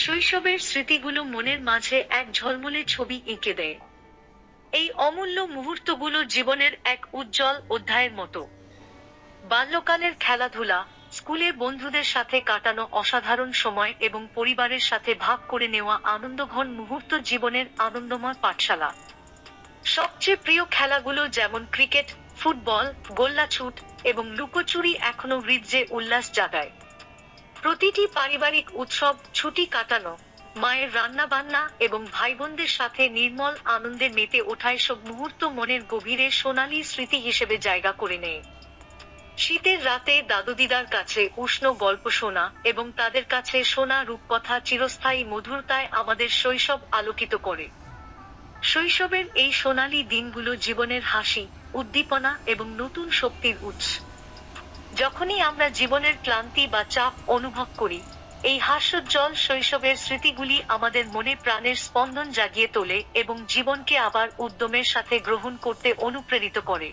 শৈশবের স্মৃতিগুলো মনের মাঝে এক ঝলমলে ছবি এঁকে দেয়। এই অমূল্য মুহূর্তগুলো জীবনের এক উজ্জ্বল অধ্যায়ের মতো। বাল্যকালের খেলাধুলা, স্কুলে বন্ধুদের সাথে কাটানো অসাধারণ সময় এবং পরিবারের সাথে ভাগ করে নেওয়া আনন্দঘন মুহূর্ত জীবনের আনন্দময় পাঠশালা। সবচেয়ে প্রিয় খেলাগুলো যেমন ক্রিকেট, ফুটবল, গোল্লাছুট এবং লুকোচুরি এখনো হৃদয়ে উল্লাস জাগায়। প্রতিটি পারিবারিক উৎসব, ছুটি কাটানো, মায়ের রান্নাবান্না এবং ভাইবোনদের সাথে নির্মল আনন্দে মেতে ওঠা এসব মুহূর্ত মনের গভীরে সোনালী স্মৃতি হিসেবে জায়গা করে নেয়। শীতের রাতে দাদু দিদার কাছে উষ্ণ গল্প শোনা এবং তাদের কাছে শোনা রূপকথা চিরস্থায়ী মধুরতায় আমাদের শৈশব আলোকিত করে। শৈশবের এই সোনালী দিনগুলো জীবনের হাসি, উদ্দীপনা এবং নতুন শক্তির উৎস। যখনই আমরা জীবনের ক্লান্তি বা চাপ অনুভব করি, এই হাস্যোজ্জ্বল শৈশবের স্মৃতিগুলি আমাদের মনে প্রাণের স্পন্দন জাগিয়ে তোলে এবং জীবনকে আবার উদ্যমের সাথে গ্রহণ করতে অনুপ্রেরিত করে।